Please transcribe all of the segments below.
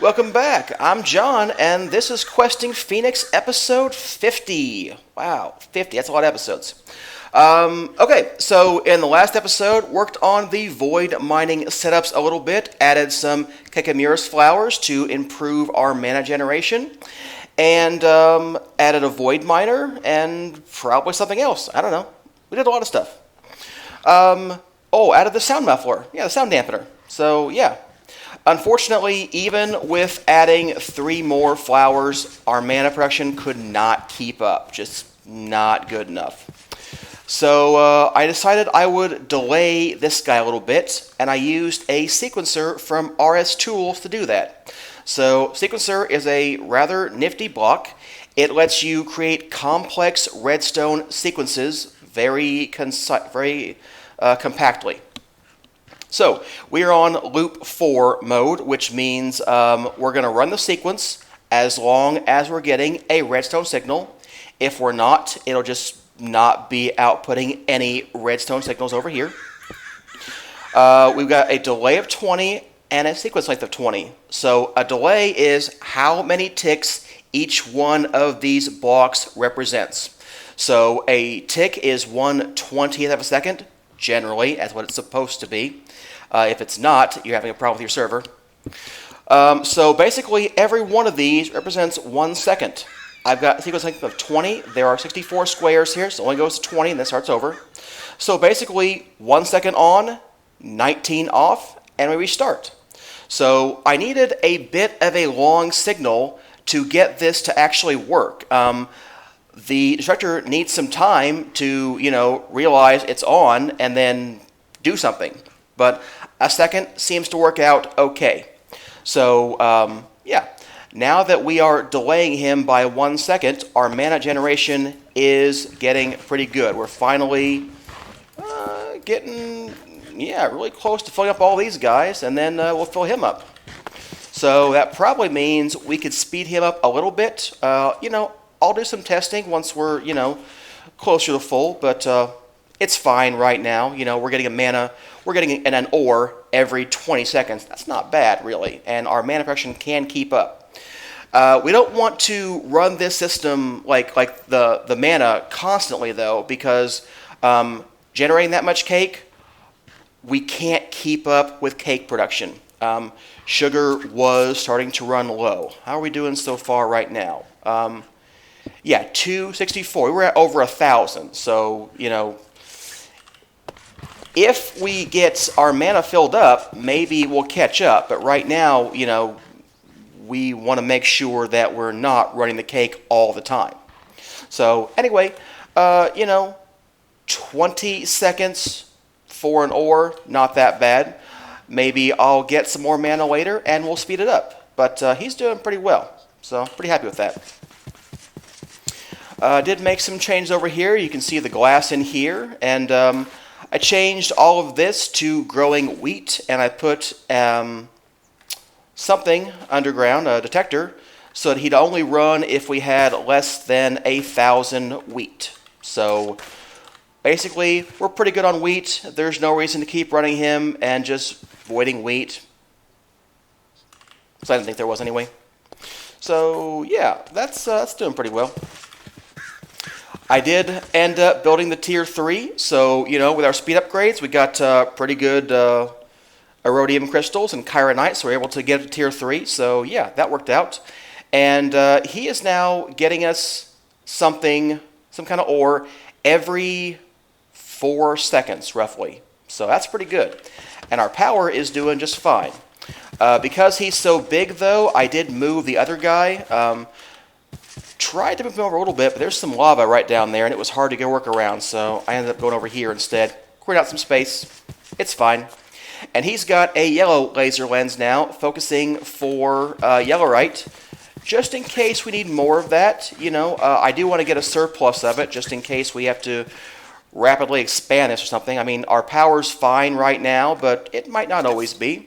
Welcome back. I'm John, and this is Questing Phoenix episode 50. Wow, 50. That's a lot of episodes. Okay, so in the last episode, worked on the void mining setups a little bit, added some Kekamuras flowers to improve our mana generation, and added a void miner, and probably something else. I don't know. We did a lot of stuff. Added the sound muffler. Yeah, the sound dampener. So, yeah. Unfortunately, even with adding 3 more flowers, our mana production could not keep up. Just not good enough. So I decided I would delay this guy a little bit, and I used a sequencer from RS Tools to do that. So sequencer is a rather nifty block. It lets you create complex redstone sequences very compactly. So we are on loop 4 mode, which means we're going to run the sequence as long as we're getting a redstone signal. If we're not, it'll just not be outputting any redstone signals over here. We've got a delay of 20 and a sequence length of 20. So a delay is how many ticks each one of these blocks represents. So a tick is 1/20th of a second. Generally, that's what it's supposed to be. If it's not, you're having a problem with your server. So basically, every one of these represents 1 second. I've got a sequence length of 20. There are 64 squares here, so it only goes to 20 and then starts over. So basically, 1 second on, 19 off, and we restart. So I needed a bit of a long signal to get this to actually work. The destructor needs some time to, realize it's on and then do something. But a second seems to work out okay. So, now that we are delaying him by 1 second, our mana generation is getting pretty good. We're finally getting, really close to filling up all these guys, and then we'll fill him up. So that probably means we could speed him up a little bit. I'll do some testing once we're, closer to full, but it's fine right now. We're getting we're getting an ore every 20 seconds. That's not bad, really, and our mana production can keep up. We don't want to run this system like the mana constantly, though, because generating that much cake, we can't keep up with cake production. Sugar was starting to run low. How are we doing so far right now? 264. We were at over 1,000. So, if we get our mana filled up, maybe we'll catch up. But right now, we want to make sure that we're not running the cake all the time. So anyway, 20 seconds for an ore, not that bad. Maybe I'll get some more mana later and we'll speed it up. But he's doing pretty well, so pretty happy with that. Did make some changes over here. You can see the glass in here, and I changed all of this to growing wheat, and I put something underground, a detector, so that he'd only run if we had less than 1,000 wheat. So basically, we're pretty good on wheat. There's no reason to keep running him and just voiding wheat. So I didn't think there was anyway. So yeah, that's doing pretty well. I did end up building the tier 3, so, with our speed upgrades, we got pretty good Erodium crystals and Chironite, so we're able to get to tier 3, so yeah, that worked out. And he is now getting us some kind of ore, every 4 seconds, roughly. So that's pretty good. And our power is doing just fine. Because he's so big, though, I did move the other guy. Tried to move him over a little bit, but there's some lava right down there, and it was hard to go work around, so I ended up going over here instead. Cleared out some space. It's fine. And he's got a yellow laser lens now, focusing for yellowite, just in case we need more of that. I do want to get a surplus of it, just in case we have to rapidly expand this or something. I mean, our power's fine right now, but it might not always be.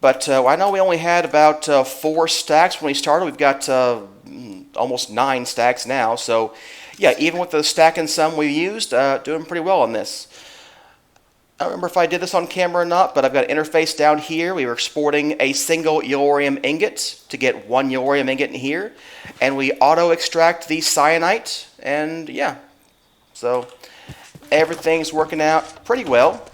But I know we only had about 4 stacks when we started. We've got almost 9 stacks now. So, yeah, even with the stack and some we used, doing pretty well on this. I don't remember if I did this on camera or not, but I've got an interface down here. We were exporting a single yellorium ingot to get one yellorium ingot in here, and we auto-extract the cyanite, and yeah. So everything's working out pretty well.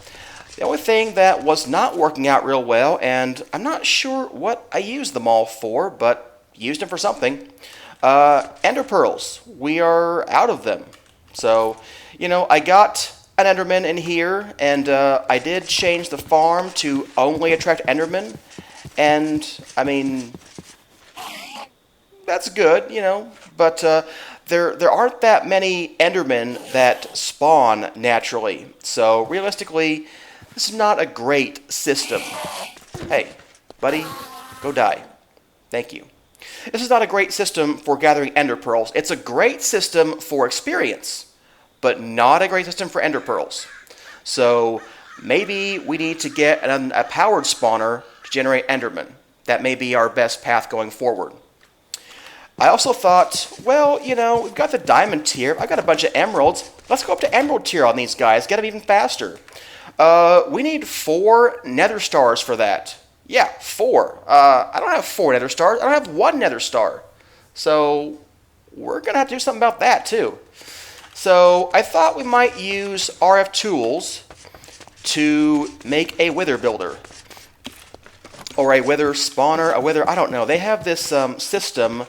The only thing that was not working out real well, and I'm not sure what I used them all for, but used them for something. Ender pearls. We are out of them. So, you know, I got an Enderman in here, and I did change the farm to only attract Endermen, and I mean, that's good, you know, but there aren't that many Endermen that spawn naturally, so realistically, this is not a great system. Hey, buddy, go die. Thank you. This is not a great system for gathering Ender Pearls. It's a great system for experience, but not a great system for Ender Pearls. So maybe we need to get a powered spawner to generate Endermen. That may be our best path going forward. I also thought, well, you know, we've got the diamond tier. I've got a bunch of emeralds. Let's go up to emerald tier on these guys, get them even faster. We need 4 nether stars for that. Yeah, 4. I don't have 4 nether stars. I don't have 1 nether star. So we're going to have to do something about that too. So I thought we might use RF tools to make a wither builder. Or a wither spawner, a wither, I don't know. They have this system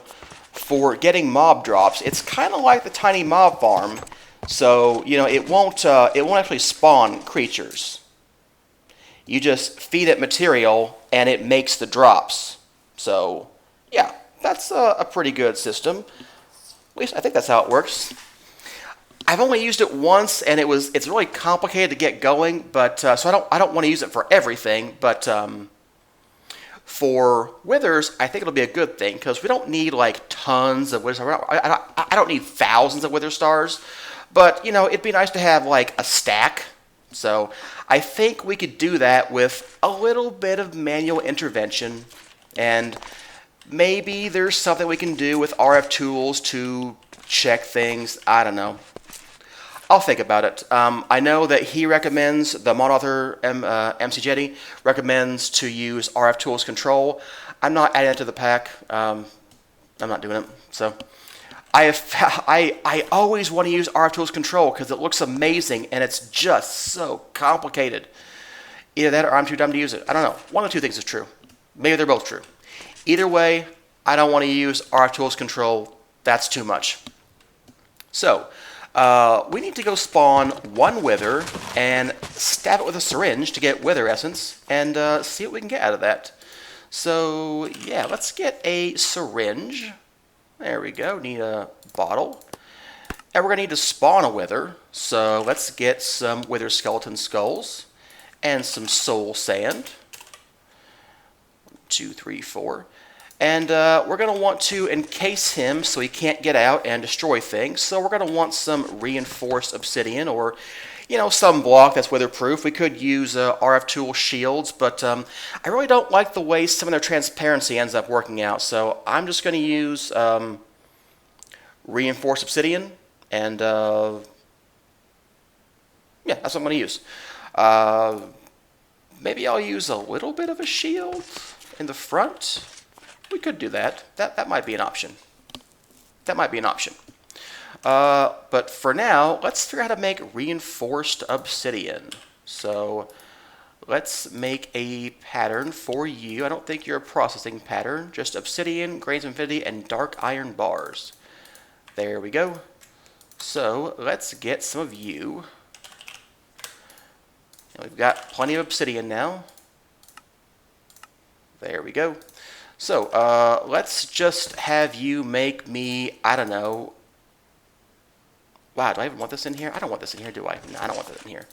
for getting mob drops. It's kind of like the tiny mob farm. So, you know, it won't actually spawn creatures. You just feed it material and it makes the drops. So, yeah, that's a pretty good system. At least I think that's how it works. I've only used it once, and it's really complicated to get going. But so I don't want to use it for everything. But for withers, I think it'll be a good thing because we don't need like tons of wither stars. I don't need thousands of wither stars. But, you know, it'd be nice to have, like, a stack. So I think we could do that with a little bit of manual intervention. And maybe there's something we can do with RF tools to check things. I don't know. I'll think about it. I know that he recommends, the mod author, MC Jetty, recommends to use RF tools control. I'm not adding it to the pack. I'm not doing it. So I always want to use RF Tools Control because it looks amazing and it's just so complicated. Either that or I'm too dumb to use it. I don't know. One of the two things is true. Maybe they're both true. Either way, I don't want to use RF Tools Control. That's too much. So, we need to go spawn 1 wither and stab it with a syringe to get wither essence and see what we can get out of that. So, yeah, let's get a syringe. There we go. Need a bottle. And we're going to need to spawn a wither. So let's get some wither skeleton skulls and some soul sand. 1, 2, 3, 4. And we're going to want to encase him so he can't get out and destroy things. So we're going to want some reinforced obsidian or, you know, some block that's witherproof. We could use RF tool shields, but I really don't like the way some of their transparency ends up working out. So I'm just going to use reinforced obsidian, and yeah, that's what I'm going to use. Maybe I'll use a little bit of a shield in the front. We could do that. That might be an option. That might be an option. But for now, let's figure out how to make reinforced obsidian. So let's make a pattern for you. I don't think you're a processing pattern. Just obsidian, grains of infinity, and dark iron bars. There we go. So let's get some of you. And we've got plenty of obsidian now. There we go. So let's just have you make me, I don't know. Wow, do I even want this in here? I don't want this in here, do I? No, I don't want that in here.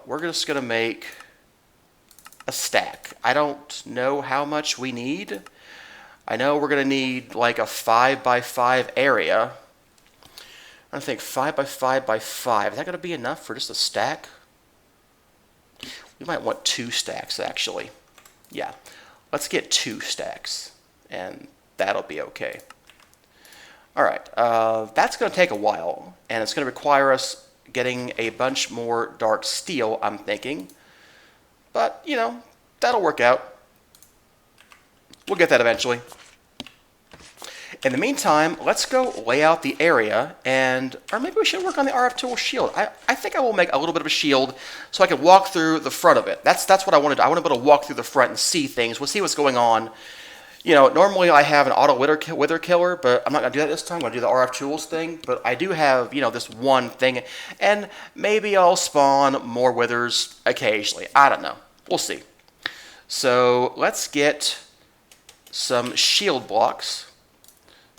We're just going to make a stack. I don't know how much we need. I know we're going to need like a 5x5 area. I think 5x5x5. Is that going to be enough for just a stack? We might want 2 stacks, actually. Yeah, let's get 2 stacks, and that'll be okay. All right, that's going to take a while, and it's going to require us getting a bunch more dark steel, I'm thinking. But, you know, that'll work out. We'll get that eventually. In the meantime, let's go lay out the area, or maybe we should work on the RF tool shield. I think I will make a little bit of a shield so I can walk through the front of it. That's what I want to do. I want to be able to walk through the front and see things. We'll see what's going on. You know, normally I have an auto wither killer, but I'm not going to do that this time. I'm going to do the RF tools thing, but I do have, you know, this one thing, and maybe I'll spawn more withers occasionally. I don't know. We'll see. So let's get some shield blocks.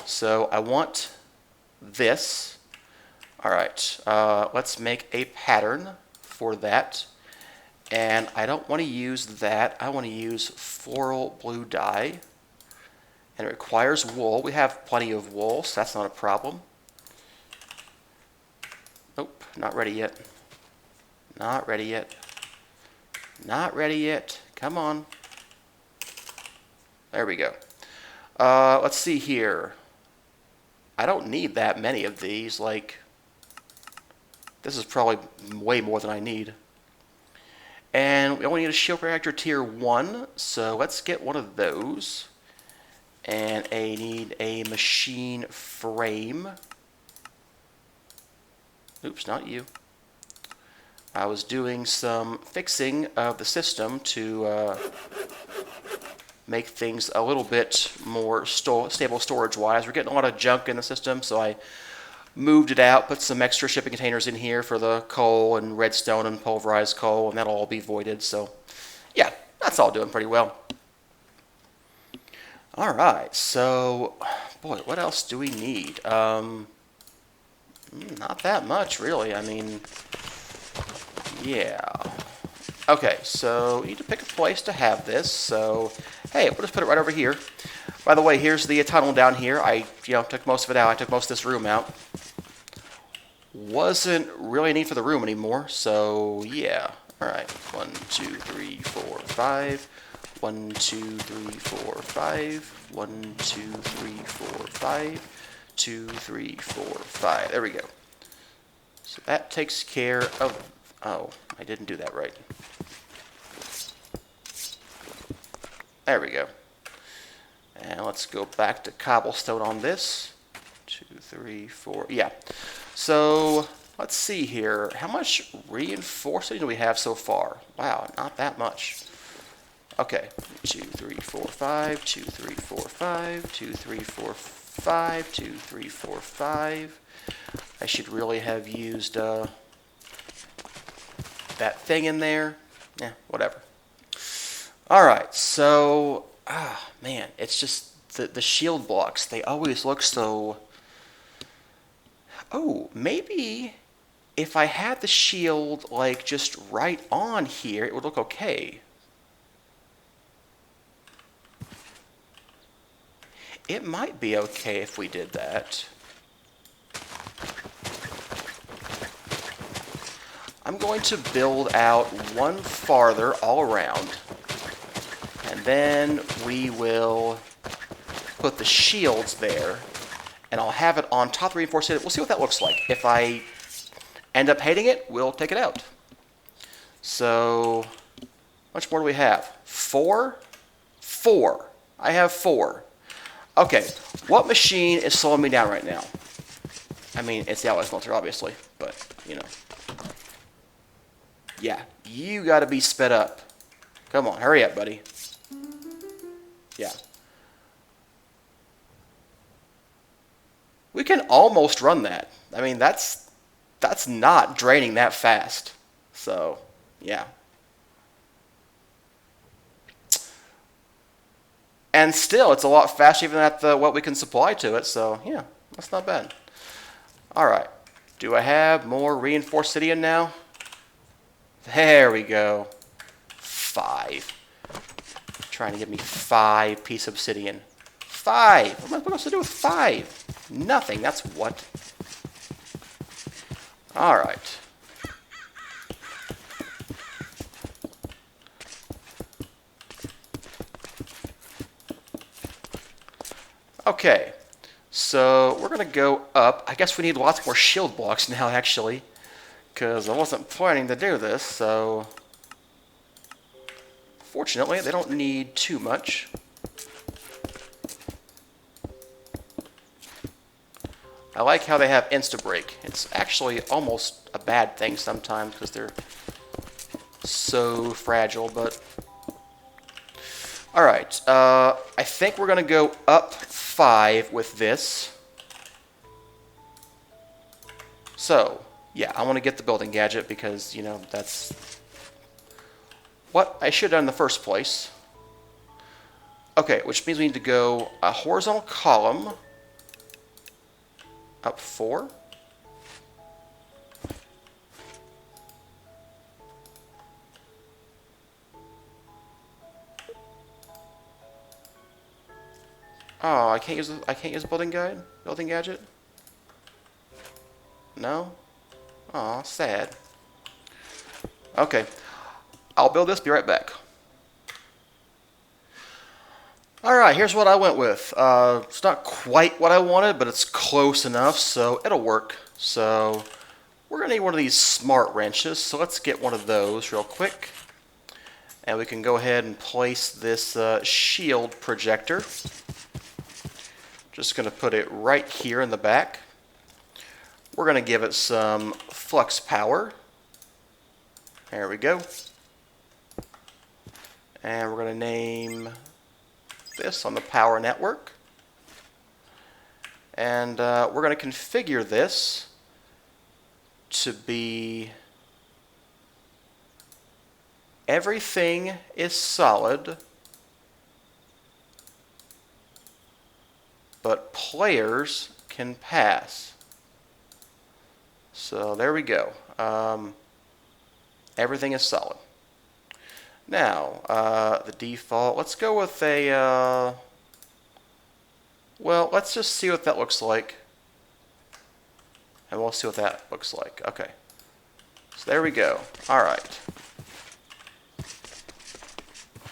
So I want this. All right, let's make a pattern for that. And I don't want to use that. I want to use floral blue dye. And it requires wool. We have plenty of wool, so that's not a problem. Nope, not ready yet. Not ready yet. Not ready yet. Come on. There we go. Let's see here. I don't need that many of these. Like, this is probably way more than I need. And we only need a shield reactor tier 1, so let's get one of those. And I need a machine frame. Oops, not you. I was doing some fixing of the system to make things a little bit more stable storage-wise. We're getting a lot of junk in the system, so I moved it out, put some extra shipping containers in here for the coal and redstone and pulverized coal, and that'll all be voided. So, yeah, that's all doing pretty well. All right, so, boy, what else do we need? Not that much, really. I mean, yeah. Okay, so we need to pick a place to have this. So, hey, we'll just put it right over here. By the way, here's the tunnel down here. I, took most of it out. I took most of this room out. Wasn't really a need for the room anymore, so yeah. All right, 1, 2, 3, 4, 5. 1, 2, 3, 4, 5. 1, 2, 3, 4, 5. 2, 3, 4, 5. There we go. So that takes care of... Oh, I didn't do that right. There we go. And let's go back to cobblestone on this. 2, 3, 4. Yeah. So let's see here. How much reinforcing do we have so far? Wow, not that much. Okay, 2, 3, 4, 5, 2, 3, 4, 5, 2, 3, 4, 5, 2, 3, 4, 5. I should really have used that thing in there. Yeah, whatever. All right, so, man, it's just the shield blocks. They always look so... Oh, maybe if I had the shield, like, just right on here, it would look okay. It might be okay if we did that. I'm going to build out one farther all around. And then we will put the shields there. And I'll have it on top of the reinforced. We'll see what that looks like. If I end up hating it, we'll take it out. So, how much more do we have? 4? 4. I have 4. Okay, what machine is slowing me down right now? I mean, it's the outlet smelter, obviously, but, Yeah, you gotta be sped up. Come on, hurry up, buddy. Yeah. We can almost run that. I mean, that's not draining that fast. So, yeah. And still, it's a lot faster even at what we can supply to it. So, yeah, that's not bad. All right. Do I have more reinforced obsidian now? There we go. 5. Trying to give me 5 piece of obsidian. 5. What am I supposed to do with 5? Nothing. That's what. All right. Okay, so we're going to go up. I guess we need lots more shield blocks now, actually, because I wasn't planning to do this, so fortunately they don't need too much. I like how they have Insta-break. It's actually almost a bad thing sometimes because they're so fragile, but alright, I think we're going to go up 5 with this. So, yeah, I want to get the building gadget because, you know, that's what I should have done in the first place. Okay, which means we need to go a horizontal column up 4. Oh, I can't use the building gadget. No? Aw, sad. Okay. I'll build this, be right back. Alright, here's what I went with. It's not quite what I wanted, but it's close enough, so it'll work. So, we're going to need one of these smart wrenches, so let's get one of those real quick. And we can go ahead and place this shield projector. Just going to put it right here in the back. We're going to give it some flux power. There we go. And we're going to name this on the power network. And we're going to configure this to be everything is solid, but players can pass. So there we go. Everything is solid. Now, the default, let's go with a, well, let's just see what that looks like. And we'll see what that looks like. Okay. So there we go. All right.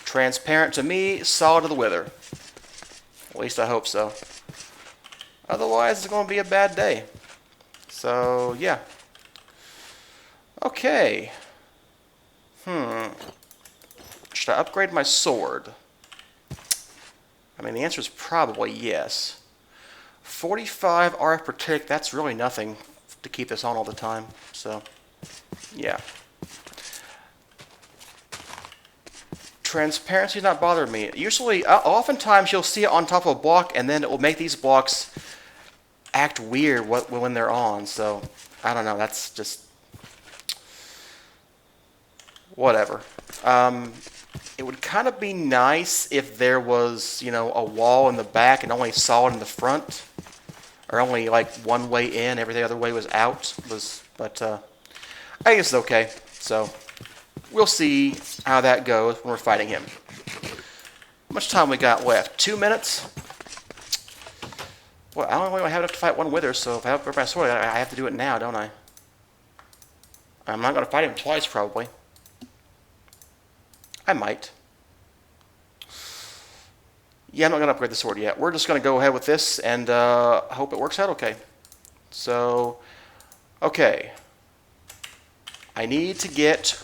Transparent to me, solid to the wither. At least I hope so. Otherwise, it's going to be a bad day. So, yeah. Okay. Should I upgrade my sword? I mean, the answer is probably yes. 45 RF per tick, that's really nothing to keep this on all the time. So, yeah. Transparency does not bother me. Usually, oftentimes you'll see it on top of a block, and then it will make these blocks act weird when they're on. So, I don't know. That's just whatever. It would kind of be nice if there was, you know, a wall in the back and only solid in the front, or only like one way in, every other way was out. But I guess it's okay. So we'll see how that goes when we're fighting him. How much time we got left? 2 minutes. Well, I don't really have enough to fight one wither, so if I have my sword, I have to do it now, don't I? I'm not going to fight him twice, probably. I might. Yeah, I'm not going to upgrade the sword yet. We're just going to go ahead with this and hope it works out okay. So, okay. I need to get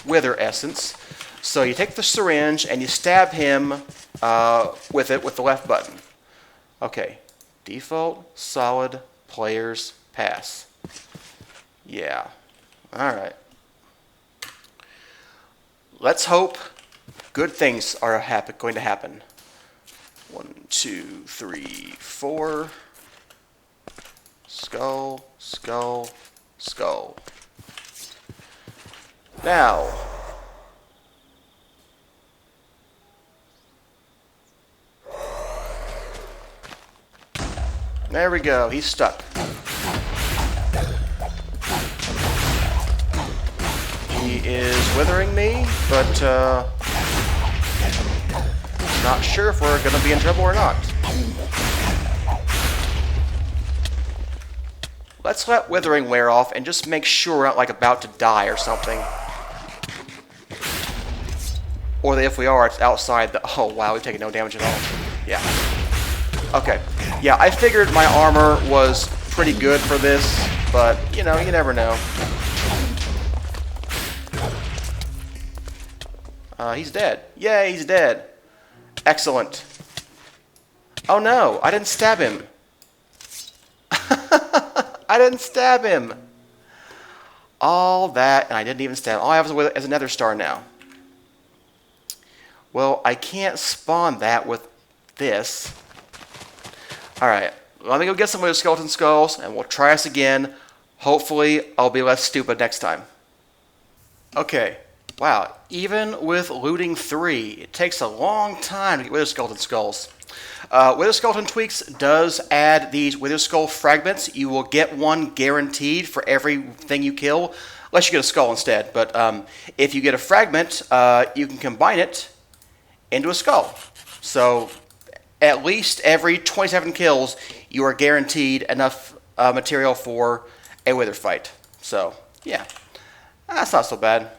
wither essence. So you take the syringe and you stab him with it with the left button. Okay. Default, solid, players, pass. Yeah. Alright. Let's hope good things are going to happen. 1, 2, 3, 4. Skull, skull, skull. Now, there we go. He's stuck. He is withering me, but not sure if we're going to be in trouble or not. Let's let withering wear off and just make sure we're not like about to die or something. Or that if we are, it's outside the... Oh, wow, we've taken no damage at all. Yeah. Okay. Yeah, I figured my armor was pretty good for this, but, you know, you never know. He's dead. Yay, he's dead. Excellent. Oh no, I didn't stab him. I didn't stab him. All that, and I didn't even stab him. All I have is a nether star now. Well, I can't spawn that with this. Alright, let me go get some of those skeleton skulls, and we'll try this again. Hopefully, I'll be less stupid next time. Okay, wow, even with looting 3, it takes a long time to get Wither Skeleton skulls. Wither Skeleton Tweaks does add these Wither Skull fragments. You will get one guaranteed for everything you kill, unless you get a skull instead. But if you get a fragment, you can combine it into a skull. So at least every 27 kills, you are guaranteed enough material for a Wither fight. So, yeah, that's not so bad.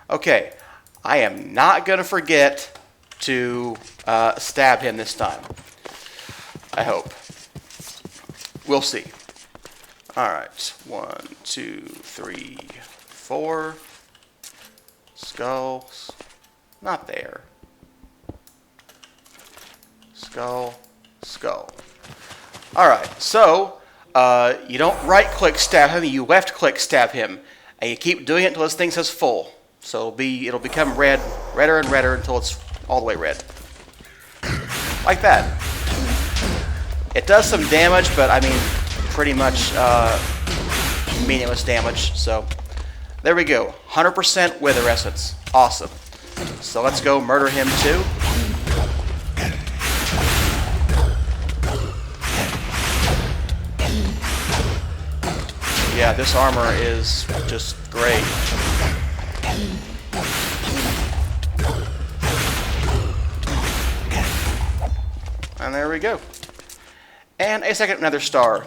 Okay, I am not going to forget to stab him this time. I hope. We'll see. Alright, 1, 2, 3, 4. Skulls. Not there. Skull. Skull. Alright, so you don't right-click stab him, you left-click stab him. And you keep doing it until this thing says full. So it'll become redder and redder until it's all the way red. Like that. It does some damage, but I mean, pretty much meaningless damage. So there we go. 100% Wither Essence. Awesome. So let's go murder him too. Yeah, this armor is just great. And there we go. And a second nether star.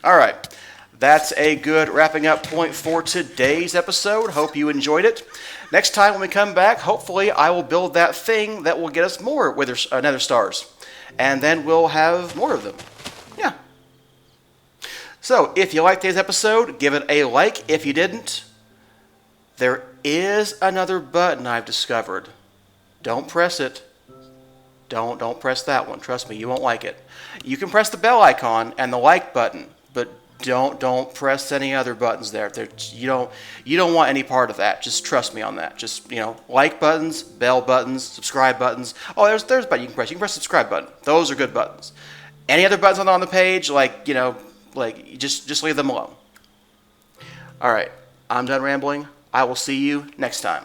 Alright, that's a good wrapping up point for today's episode. Hope you enjoyed it. Next time when we come back, hopefully I will build that thing that will get us more nether stars. And then we'll have more of them. Yeah. So, if you liked today's episode, give it a like. If you didn't, there is another button I've discovered. Don't press it. Don't press that one. Trust me, you won't like it. You can press the bell icon and the like button, but don't press any other buttons there. You don't want any part of that. Just trust me on that. Just, like buttons, bell buttons, subscribe buttons. Oh, there's a button you can press. You can press the subscribe button. Those are good buttons. Any other buttons on the page, just leave them alone. All right, I'm done rambling. I will see you next time.